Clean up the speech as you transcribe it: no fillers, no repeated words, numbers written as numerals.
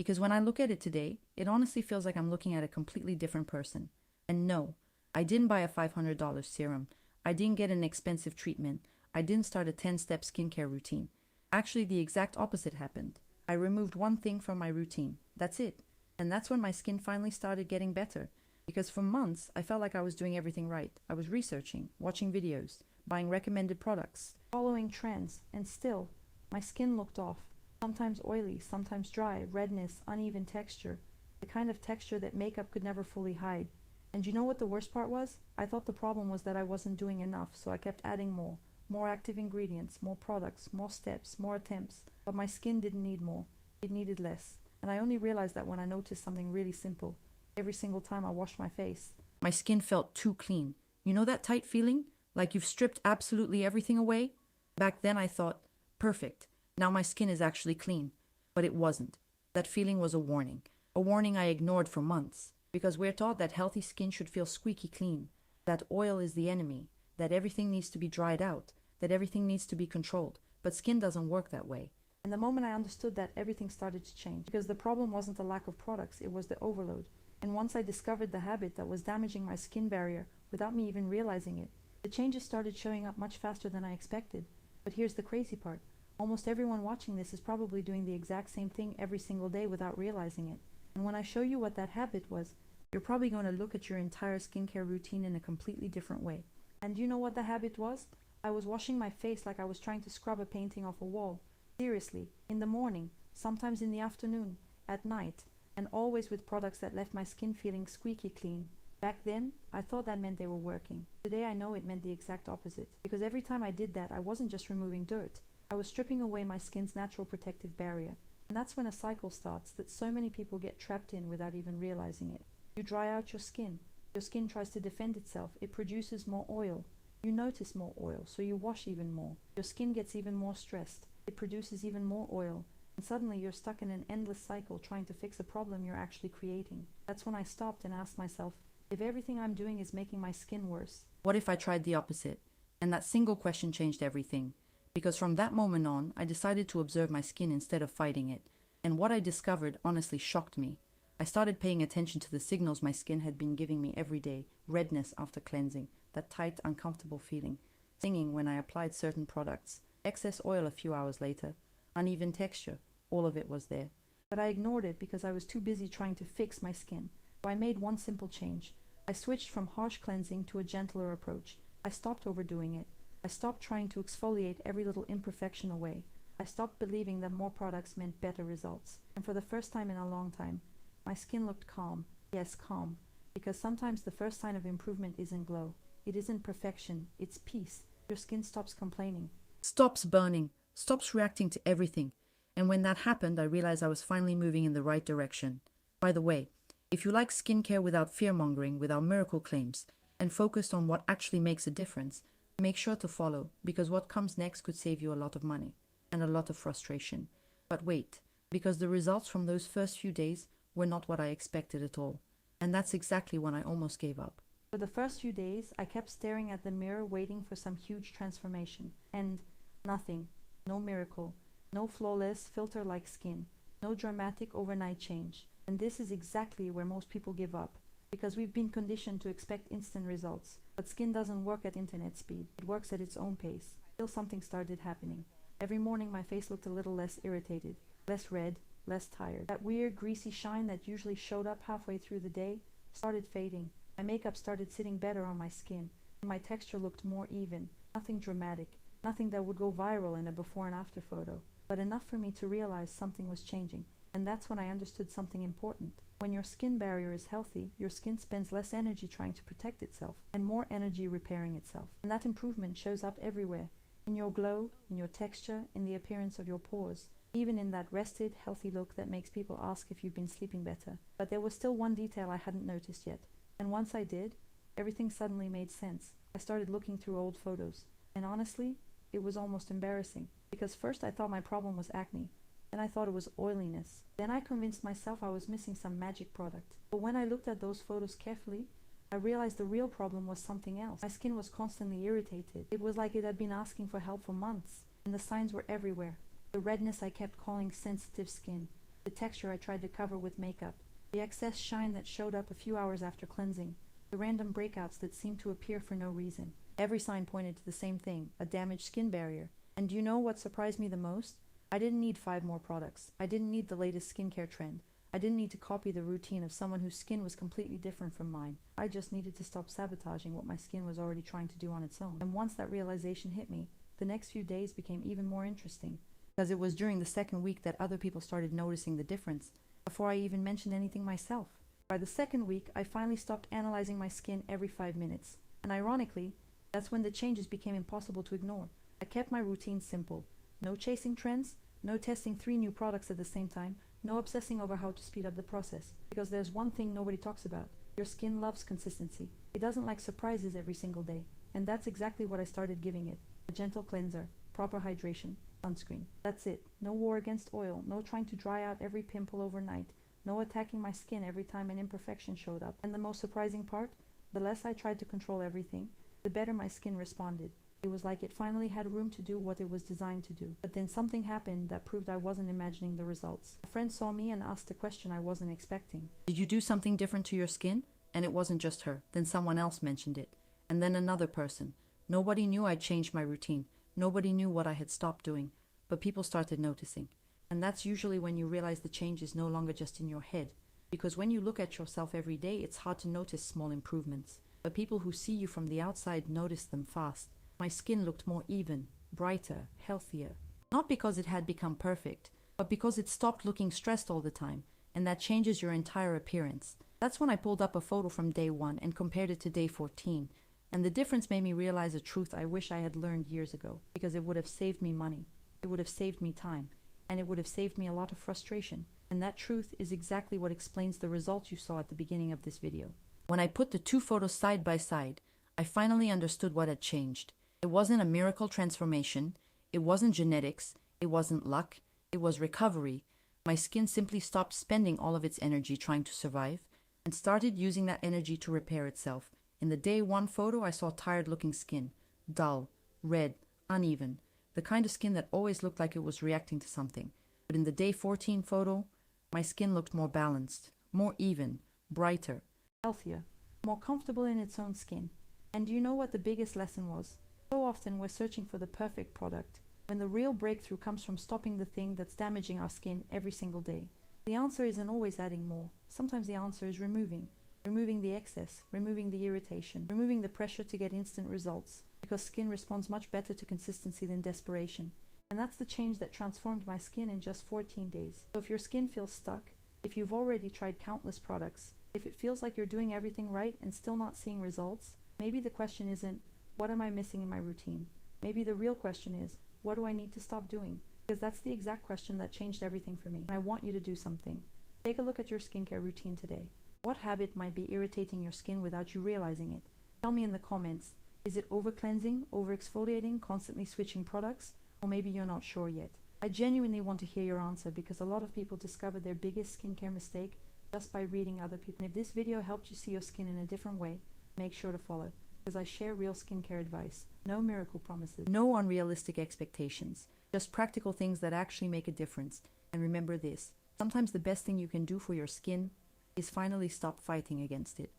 Because when I look at it today, it honestly feels like I'm looking at a completely different person. And no, I didn't buy a $500 serum. I didn't get an expensive treatment. I didn't start a 10-step skincare routine. Actually, the exact opposite happened. I removed one thing from my routine. That's it. And that's when my skin finally started getting better. Because for months, I felt like I was doing everything right. I was researching, watching videos, buying recommended products, following trends, and still, my skin looked off. Sometimes oily, sometimes dry, redness, uneven texture. The kind of texture that makeup could never fully hide. And you know what the worst part was? I thought the problem was that I wasn't doing enough, so I kept adding more active ingredients, more products, more steps, more attempts. But my skin didn't need more. It needed less. And I only realized that when I noticed something really simple. Every single time I washed my face, my skin felt too clean. You know that tight feeling? Like you've stripped absolutely everything away? Back then I thought, perfect. Now my skin is actually clean. But it wasn't. That feeling was a warning. A warning I ignored for months. Because we're taught that healthy skin should feel squeaky clean. That oil is the enemy. That everything needs to be dried out. That everything needs to be controlled. But skin doesn't work that way. And the moment I understood that, everything started to change. Because the problem wasn't the lack of products, it was the overload. And once I discovered the habit that was damaging my skin barrier without me even realizing it, the changes started showing up much faster than I expected. But here's the crazy part. Almost everyone watching this is probably doing the exact same thing every single day without realizing it. And when I show you what that habit was, you're probably going to look at your entire skincare routine in a completely different way. And you know what the habit was? I was washing my face like I was trying to scrub a painting off a wall. Seriously, in the morning, sometimes in the afternoon, at night, and always with products that left my skin feeling squeaky clean. Back then, I thought that meant they were working. Today I know it meant the exact opposite. Because every time I did that, I wasn't just removing dirt. I was stripping away my skin's natural protective barrier. And that's when a cycle starts that so many people get trapped in without even realizing it. You dry out your skin. Your skin tries to defend itself. It produces more oil. You notice more oil, so you wash even more. Your skin gets even more stressed. It produces even more oil. And suddenly you're stuck in an endless cycle trying to fix a problem you're actually creating. That's when I stopped and asked myself, if everything I'm doing is making my skin worse, what if I tried the opposite? And that single question changed everything. Because from that moment on, I decided to observe my skin instead of fighting it. And what I discovered honestly shocked me. I started paying attention to the signals my skin had been giving me every day. Redness after cleansing, that tight, uncomfortable feeling. Stinging when I applied certain products. Excess oil a few hours later. Uneven texture. All of it was there. But I ignored it because I was too busy trying to fix my skin. So I made one simple change. I switched from harsh cleansing to a gentler approach. I stopped overdoing it. I stopped trying to exfoliate every little imperfection away. I stopped believing that more products meant better results. And for the first time in a long time, my skin looked calm. Yes, calm. Because sometimes the first sign of improvement isn't glow. It isn't perfection. It's peace. Your skin stops complaining. Stops burning. Stops reacting to everything. And when that happened, I realized I was finally moving in the right direction. By the way, if you like skincare without fear-mongering, without miracle claims, and focused on what actually makes a difference, make sure to follow, because what comes next could save you a lot of money and a lot of frustration. But wait, because the results from those first few days were not what I expected at all. And that's exactly when I almost gave up. For the first few days, I kept staring at the mirror waiting for some huge transformation. And nothing. No miracle. No flawless, filter-like skin. No dramatic overnight change. And this is exactly where most people give up. Because we've been conditioned to expect instant results. But skin doesn't work at internet speed. It works at its own pace. Till something started happening. Every morning my face looked a little less irritated. Less red. Less tired. That weird greasy shine that usually showed up halfway through the day started fading. My makeup started sitting better on my skin. And my texture looked more even. Nothing dramatic. Nothing that would go viral in a before and after photo. But enough for me to realize something was changing. And that's when I understood something important. When your skin barrier is healthy, your skin spends less energy trying to protect itself and more energy repairing itself. And that improvement shows up everywhere. In your glow, in your texture, in the appearance of your pores. Even in that rested, healthy look that makes people ask if you've been sleeping better. But there was still one detail I hadn't noticed yet. And once I did, everything suddenly made sense. I started looking through old photos. And honestly, it was almost embarrassing. Because first I thought my problem was acne. Then I thought it was oiliness. Then I convinced myself I was missing some magic product. But when I looked at those photos carefully, I realized the real problem was something else. My skin was constantly irritated. It was like it had been asking for help for months. And the signs were everywhere. The redness I kept calling sensitive skin. the texture I tried to cover with makeup, the excess shine that showed up a few hours after cleansing, the random breakouts that seemed to appear for no reason. Every sign pointed to the same thing, a damaged skin barrier. And do you know what surprised me the most? I didn't need 5 more products. I didn't need the latest skincare trend. I didn't need to copy the routine of someone whose skin was completely different from mine. I just needed to stop sabotaging what my skin was already trying to do on its own. And once that realization hit me, the next few days became even more interesting, because it was during the second week that other people started noticing the difference, before I even mentioned anything myself. By the second week, I finally stopped analyzing my skin every 5 minutes. And ironically, that's when the changes became impossible to ignore. I kept my routine simple. No chasing trends, no testing 3 new products at the same time, no obsessing over how to speed up the process. Because there's one thing nobody talks about. Your skin loves consistency. It doesn't like surprises every single day. And that's exactly what I started giving it. A gentle cleanser, proper hydration, sunscreen. That's it. No war against oil, no trying to dry out every pimple overnight, no attacking my skin every time an imperfection showed up. And the most surprising part, the less I tried to control everything, the better my skin responded. It was like it finally had room to do what it was designed to do. But then something happened that proved I wasn't imagining the results. A friend saw me and asked a question I wasn't expecting. Did you do something different to your skin? And it wasn't just her. Then someone else mentioned it. And then another person. Nobody knew I'd changed my routine. Nobody knew what I had stopped doing. But people started noticing. And that's usually when you realize the change is no longer just in your head. Because when you look at yourself every day, it's hard to notice small improvements. But people who see you from the outside notice them fast. My skin looked more even, brighter, healthier. Not because it had become perfect, but because it stopped looking stressed all the time, and that changes your entire appearance. That's when I pulled up a photo from day 1 and compared it to day 14, and the difference made me realize a truth I wish I had learned years ago, because it would have saved me money, it would have saved me time, and it would have saved me a lot of frustration. And that truth is exactly what explains the results you saw at the beginning of this video. When I put the 2 photos side by side, I finally understood what had changed. It wasn't a miracle transformation, it wasn't genetics, it wasn't luck, it was recovery. My skin simply stopped spending all of its energy trying to survive and started using that energy to repair itself. In the day 1 photo, I saw tired-looking skin, dull, red, uneven, the kind of skin that always looked like it was reacting to something. But in the day 14 photo, my skin looked more balanced, more even, brighter, healthier, more comfortable in its own skin. And do you know what the biggest lesson was? So often we're searching for the perfect product, when the real breakthrough comes from stopping the thing that's damaging our skin every single day. The answer isn't always adding more. Sometimes the answer is removing the excess, removing the irritation, removing the pressure to get instant results, because skin responds much better to consistency than desperation. And that's the change that transformed my skin in just 14 days. So if your skin feels stuck, if you've already tried countless products, if it feels like you're doing everything right and still not seeing results, maybe the question isn't, what am I missing in my routine? Maybe the real question is, what do I need to stop doing? Because that's the exact question that changed everything for me. And I want you to do something. Take a look at your skincare routine today. What habit might be irritating your skin without you realizing it? Tell me in the comments. Is it over-cleansing, over-exfoliating, constantly switching products? Or maybe you're not sure yet. I genuinely want to hear your answer, because a lot of people discover their biggest skincare mistake just by reading other people. And if this video helped you see your skin in a different way, make sure to follow. Because I share real skincare advice. No miracle promises. No unrealistic expectations. Just practical things that actually make a difference. And remember this. Sometimes the best thing you can do for your skin is finally stop fighting against it.